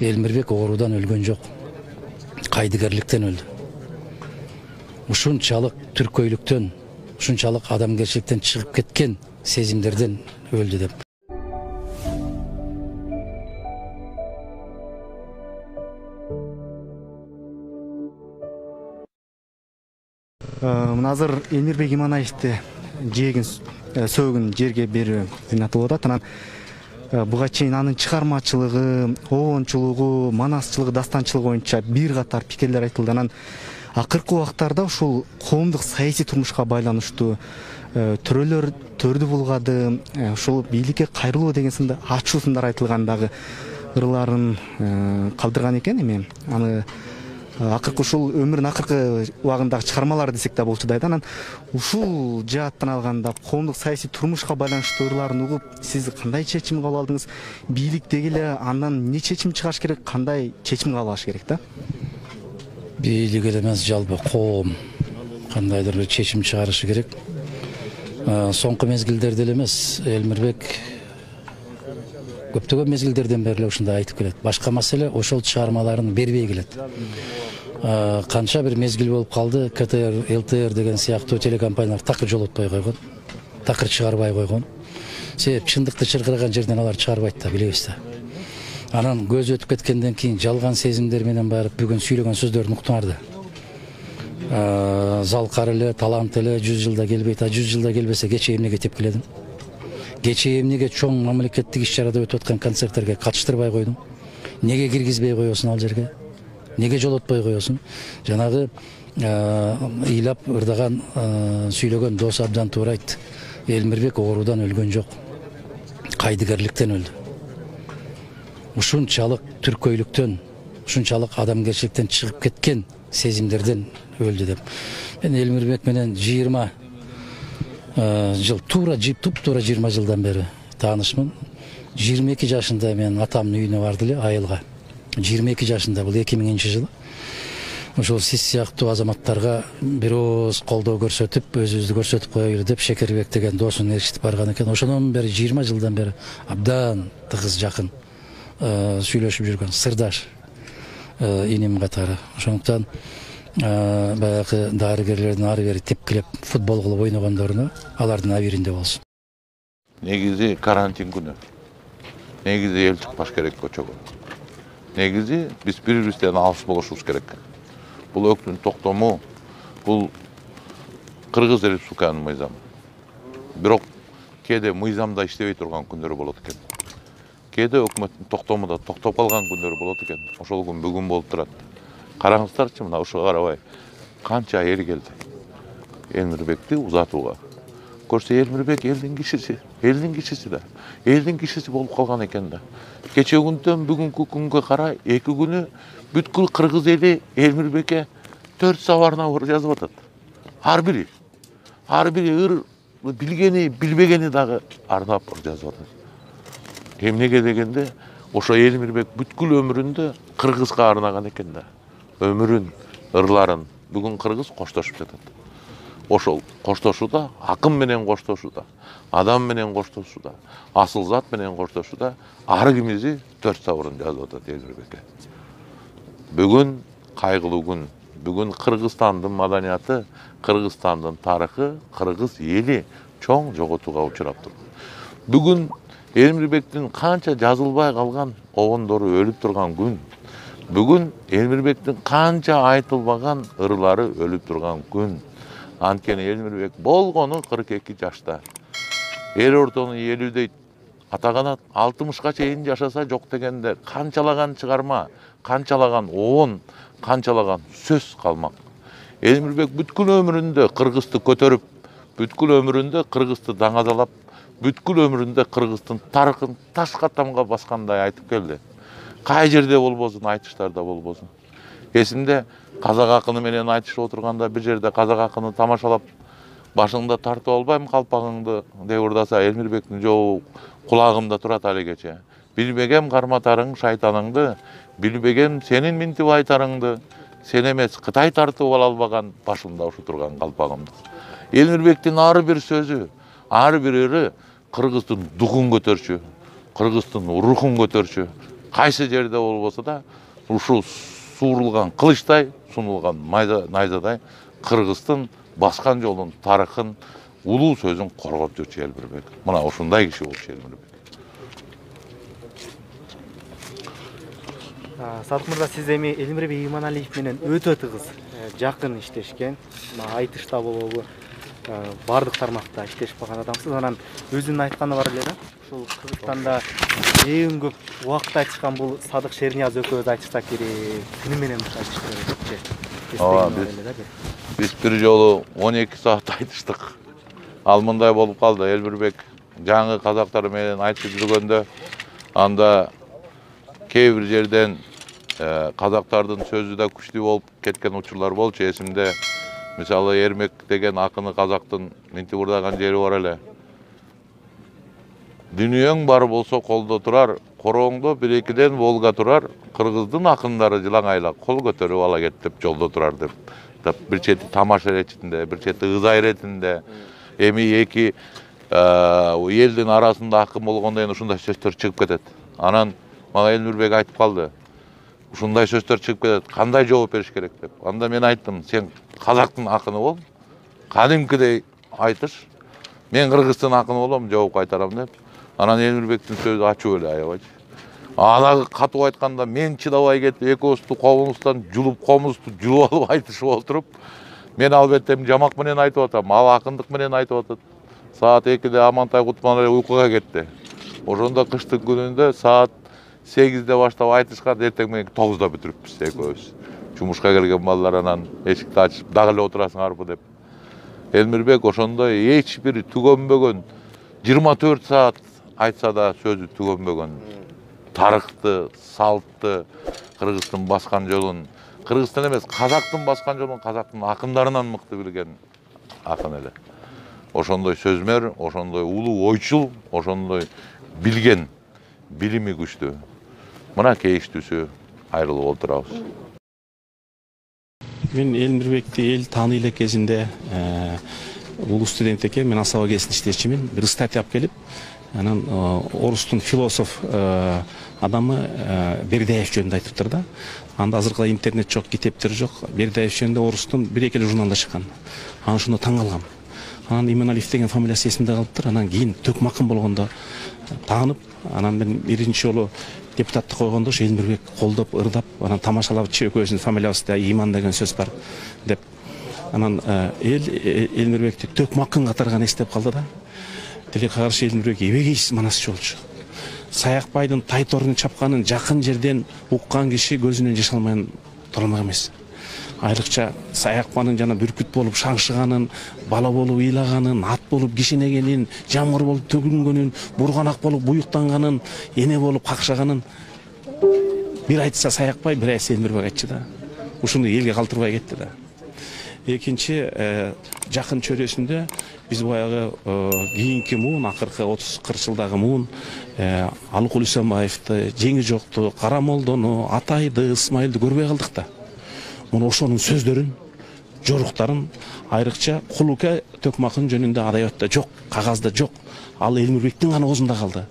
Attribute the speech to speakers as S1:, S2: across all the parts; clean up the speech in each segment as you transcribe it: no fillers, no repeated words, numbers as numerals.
S1: Элмирбек оорудан өлгөн жок, кайдыгерликтен өлдү. Ушунчалык түркөйлүктөн, ушунчалык адамгерчиликтен чыгып кеткен сезимдерден өлдү деп.
S2: Мына азыр Элмирбек Иманаевди жегин сөөгүн жерге берүү ойнотулуп атат. Анан буга чейин анын чыгармачылыгы, оончулугу, манасчылыгы, дастанчылыгы боюнча бир катар пикирлер айтылды. Анан акыркы убактарда ушул коомдук саясий турмушка байланыштуу төрөлөр төрдү булгады, ушул бийликке кайрылуу деген сынды ачуу сындар айтылган дагы ырларын калдырган экен. Эми аны акыркы ушул өмүрүнүн акыркы убагындагы чыгармалары десек да болчу да. Анан ушул жааттан алганда коомдук саясий турмушка байланыштуу ырларын угуп, сиз кандай чечим кабыл алдыңыз? Бийлик деги эле андан эмне чечим чыгарыш керек, кандай чечим кабыл алыш керек да?
S1: Бийлик эле эмес, жалпы коом кандайдыр бир чечим чыгарышы керек. Соңку мезгилдерде эле эмес, Элмирбек көптөгөн мезгилдерден бери эле ушундай айтып келет. Башка маселе ошол чыгармаларын бербей келет. Канча бир мезгил болуп калды, КТР, ЛТР деген сыяктуу телекомпаниялар такыр жолотпой койгон, такыр чыгарбай койгон. Себеп чындыкты чыркыраган жерден алар чыгарбайт да, билебиз да. Анан көз өтүп кеткенден кийин жалган сезимдер менен барып бүгүн сүйлөгөн сөздөрүн уктумарды. Залкар эле, талант эле 100 жылда келбейт, 100 жылда келбесе кечээ эмнеге теп келедим? Кечээ эмнеге чоң мамлекеттик иш-чарада өтүп аткан концерттерге катыштырбай койдуң? Неге киргизбей коесуң ал жерге? Неге жолотпой коесуң? Жанагы ыйлап ырдаган, сүйлөгөн досу абдан туура айтты. Элмирбек оорудан өлгөн жок, кайдыгерликтен өлдү. Ушунчалык түркөйлүктөн, ушунчалык адамгерчиликтен чыгып кеткен сезимдерден өлдү деп. Мен Элмирбек менен 20 жыл, туура 20 жылдан бери таанышмын. 22 жашында мен атамдын үйүнө барды эле, айылга. 22 жашында, бул 2000 жылы. Ошол сиз сыяктуу азаматтарга бир ооз колдоо көрсөтүп, өзүбүздү көрсөтүп коелу деп Шекербек деген досун ээрчитип барган экен. Ошондон бери 20 жылдан бери абдан тыгыз жакын сүйлөшүп жүргөн сырдаш иним катары. Ошондуктан баягы дарыгерлердин ары бери тепкилеп футбол кылып ойногондоруна алардын абийиринде болсун.
S3: Негизи карантин күнү. Негизи эл чыкпаш керек көчөгө. Негизи биз бири-бирибизден алыс болушубуз керек. Бул өктүн токтому, бул Кыргыз Республиканын мыйзамы. Бирок кээде мыйзамда иштебей турган күндөр болот экен. Кээде өкмөттүн токтомуда токтоп калган күндөр болот экен. Ошол күн бүгүн болуп турат. Караңыздарчы, мына ушуга карабай канча эл келди Элмирбекти узатууга. Көрсө Элмирбек элдин кишиси да. Элдин кишиси болуп калган экен да. Кечээ күндөн бүгүнкү күнгө карай 2 күнү бүткүл кыргыз эли Элмирбекке 4 сабарына жазып атат. Ар бири ыр билгени, билбегени дагы ардап жазып атат. Эмнеге дегенде, ошо Элмирбек бүткүл өмүрүндө кыргызга арнаган экен да. Өмүрүн, ырларын бүгүн кыргыз коштошуп жатат. Ошол коштошууда, акым менен коштошууда, адам менен коштошууда, асыл зат менен коштошууда ар кимизи 4 сабырын жазып атат Элмирбекке. Бүгүн кайгылуу күн. Бүгүн Кыргызстандын маданияты, Кыргызстандын тарыхы, кыргыз эли чоң жоготууга учурап тур. Бүгүн Элмирбектин канча жазылбай калган обондору өлүп турган күн. Бүгүн Элмирбектин канча айтылбаган ырлары өлүп турган күн. Анткени Элмирбек болгону 42 жашта. Эл ортону элүүдейт. Атаганат 60га чейин жашаса жок дегендер. Канчалаган чыгарма, канчалаган оон, канчалаган сөз калмак. Элмирбек бүткүл өмүрүндө кыргызды көтөрүп, бүткүл өмүрүндө кыргызды даңазалап, бүткүл өмүрүндө кыргыздын тарыхын ташка тамга баскандай айтып келди. Кай жерде болбосун, айтыштарда болбосун. Эсимде казак акыны менен айтышып отурганда бир жерде казак акыны тамашалап башыңда тартып албайм калпагыңды деп ырдаса Элмирбектин жообу кулагымда турат алигече. Билбегем карматарың шайтаныңды, билбегем сенин минтип айтарыңды, сен эмес Кытай тартып ала албаган башымда ушу турган калпагымды. Элмирбектин ар бир сөзү, ар бир ыры кыргыздын духун көтөрчү, кыргыздын рухун көтөрчү, Кайсы жерде болбосо да ушул суурулган кылычтай, сунулган найзадай Кыргыздын баскан жолун, тарыхын, улуу сөзүн коргоп жүрчү Элмирбек. Мына ушундай киши болчу Элмирбек.
S2: Садык мырза, сиз эми Элмирбек Иманалиев менен өтө тыгыз жакын иштешкен, айтышта болобу, бардык тармакта иштешип калган адамсыз. Анан өзүнүн айтканы бар эле да. Ушул Кыргызстанда эң көп убакыт айтышкан бул Садык Шернияз экөөбүз айтышсак керек. Күнү менен
S3: Биз бир жолу 12 саат айтыштык. Ал мындай болуп калды. Элмирбек жаңы казактар менен айтып жүргөндө анда кээ бир жерден казактардын сөзү да күчтүү болуп кеткен учурлар болчу. Эсимде мисалы Эрмек деген акыны казактын минтип урдаган жери бар эле. Дүнүйөң бар болсо колдо турар, корооңдо 1-2ден Волга турар, кыргыздын акындары жылаңайлап кол көтөрүп ала кет деп жолдо турар деп. Бир чети тамаш иретинде, бир чети ыза иретинде, эми эки элдин арасында акын болгондон кийин ушундай сөздөр чыгып кетет. Анан мага Элмирбек айтып калды. Ушундай сөздөр чыгып кетет, кандай жооп бериш керек деп. Анда мен айттым, сен казактын акыны бол, кадимкидей айтыш, мен Кыргыздын акыны болом, жооп кайтарам деп. Анан Элмирбектин сөзү ачуу эле аябайчы. Ана катуу айтканда мен чыдабай кетип, экөөбүздү комуздан жулуп, комузду жулуп алып айтышып отуруп, мен албетте жамак менен айтып атам, ал акындык менен айтып атат. Саат 2-де Амантай Кутман эле уйкуга кетти. Ошондо кыштын күнүндө саат 8-де баштап айтышкан, эртең менен 9-да бүтүрүпбүз экөөбүз. Жумушка келген балдар анан эшикти ачып, дагы эле отурасыңарбы деп. Элмирбек ошондой эч бир түгөнбөгөн 24 саат айтса да сөзү түгөнбөгөн. Тарыхты, салтты, Кыргыздын баскан жолун, Кыргыздын эмес, казактын баскан жолун казактын акындарынан мыкты билген акын эле. Ошондой сөзмөр, ошондой улуу ойчул, ошондой билген, билими күчтүү. Мына кейиштүүсү айрылып отурабыз.
S4: Мен Элмирбекти эл тааный эле кезинде улуу студент экен, мен Асаба КС'де иштечимин. Бир статья алып келип, анан орустун философ адамы Бердяев жөнүндө айтыптыр да. Анда азыркыда интернет жок, китептер жок. Бердяев жөнүндө орустун бир-эки эле журналда чыккан. Анан ошондо таң калгам. Анан Иманалиев деген фамилиясы эсимде калыптыр. Анан кийин Төкмакын болгондо таанып, анан мен биринчи жолу депутатты койгондо ошо Элмирбек колдоп, ырдап, анан тамашалап экөөбүздүн фамилиябызда Иман деген сөз бар деп. Анан Элмирбекти Төкмакын катарган эстеп калды да. Тилекке каршы Элмирбек эбегейсиз манасчы болчу. Саякбайдын Тайторун чапканын жакын жерден уккан киши көзүнөн жаш алмай турмак эмес. Айрыкча Саякбанын жана бүркүт болуп шаңшыганын, бала болуп ыйлаганын, ат болуп кишинегенин, жамгыр болуп төгүлгөнүн, бурганак болуп буюктанганын, эне болуп какшаганын бир айтса Саякбай, бир айтса Элмирбек айтчы да. Ушуну элге калтырбай кетти да. Экинчи жакын чөрөсүндө биз баягы кийинки муун, акыркы 30-40 жылдагы муун Алыкул Үсөнбаевди, Жеңи Жокту, Карамолдону, Атайды, Ысмайылды көрбөй калдык да. Муну ошонун сөздөрүн, жоруктарын айрыкча Кулуке Төкмакын жөнүндө адабиятта жок, кагазда жок. Ал Элмирбектин гана оозунда калды.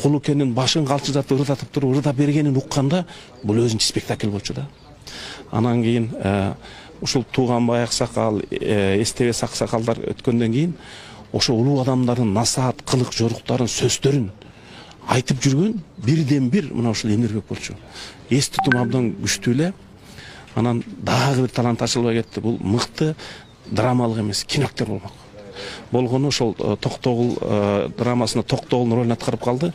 S4: Кулукенин башын калчыдап ырдатып туруп ырдап бергенин укканда бул өзүнчө спектакль болчу да. Анан кийин ушул Тууганбай аксакал, Эстебес аксакалдар өткөндөн кийин ошо улуу адамдардын насаат, кылык, жоруктарын, сөздөрүн айтып жүргөн бирден бир мына ушул Элмирбек болчу. Эс тутум абдан күчтүү эле. Анан дагы бир талант ачылбай кетти. Бул мыкты драмалык эмес, киноактер болмок. Болгону ошол Токтогул драмасында Токтогулдун ролун аткарып калды.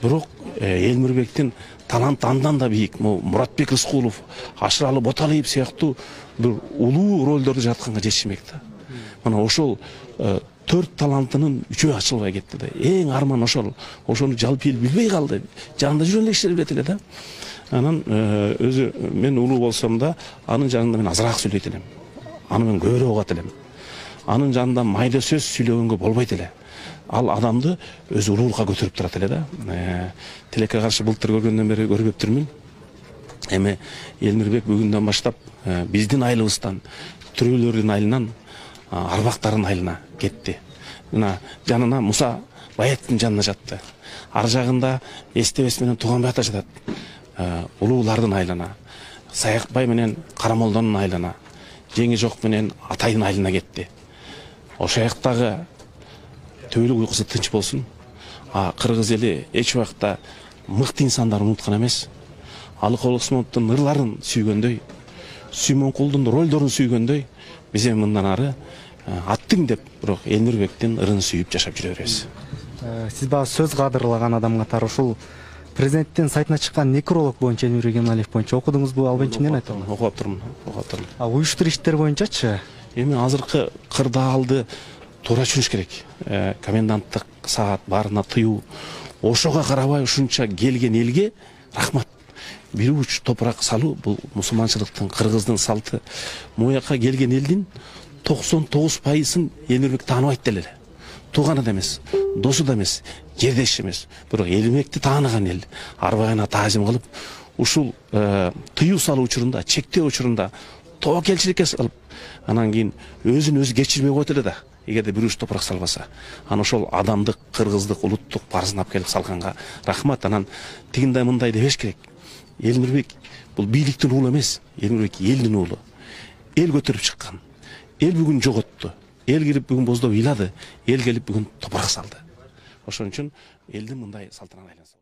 S4: Бирок Элмирбектин таланты андан да бийик. Муратбек Рыскулов, Ашыралы Боталиев сыяктуу бир улуу ролдорду жатканга жетишмек да. Мына ошол 4 талантынын 3-өө ачылбай кетти да. Эң арман ошол. Ошону жалпы эл билбей калды. Жанында жүргөн кишилер билет эле да. Анан өзү мен улуу болсом да, анын жанында мен азыраак сүйлөйт элем. Аны мен көбүрөөк угат элем. Анын жанында майда сөз сүйлөгөнгө болбойт эле. Ал адамды өзү улуулукка көтөрүп турат эле да. Тилекке каршы былтыр көргөндөн бери көрбөптүрмүн. Эми Элмирбек бүгүндөн баштап биздин айылыбыздан, түрөлөрдүн айылынан арбактардын айылына кетти. Мына жанына Муса Баяттын жанына жатты. Ар жагында Эстебес менен Тууганбай ата жатат. улуулардын айлана, Саякбай менен Карамолдонун айлана, Жеңи Жок менен Атайдын айлана кетти. Ошол жактагы төбөлүк уйкусу тынч болсун. Кыргыз эли эч убакта мыкты инсандарды унуткан эмес. Алыкол Усмоновдун ырларын сүйгөндөй, Сүймөнкулдун ролдорун сүйгөндөй, биз эми мындан ары аттың деп, бирок Элмирбектин ырын сүйүп жашап жүрө беребиз.
S2: Сиз баягы сөз кадырлаган адам катары ушул президенттин сайтына чыккан некролог боюнча Элмирбек Эманалиев боюнча окудуңузбу? Ал боюнча эмне айтасыз?
S4: Окуп турмун.
S2: Уюштуруш иштер боюнчачы?
S4: Эми азыркы кырдаалды туура түшүнүш керек. Коменданттык саат баарына тыюу. Ошого карабай ушунча келген элге рахмат. Бир уч топурак салуу бул мусулманчылыктын, кыргыздын салты. Мояка келген элдин 99%ын Элмирбек тааныбайт деле. Тууганы да эмес, досу да эмес, жердеш эмес. Бирок Элмирбекти тааныган эл арбагына таазим кылып, ушул тыюу салуу учурунда, чектөө учурунда тобокелчиликке салып, анан кийин өзүн өзү кечирбей коет эле да. Эгерде бир уч топурак салбаса, анан ошол адамдык, кыргыздык, улуттук парызын алып келип салганга рахмат. Анан тигиндей мындай дебеш керек. Элмирбек бул бийликтин уулу эмес, Элмирбек элдин уулу. Эл көтөрүп чыккан. Эл бүгүн жоготту. Эл кирип бүгүн боздоп ыйлады. Эл келип бүгүн топурак салды. Ошон үчүн элдин мындай салтынан айланса.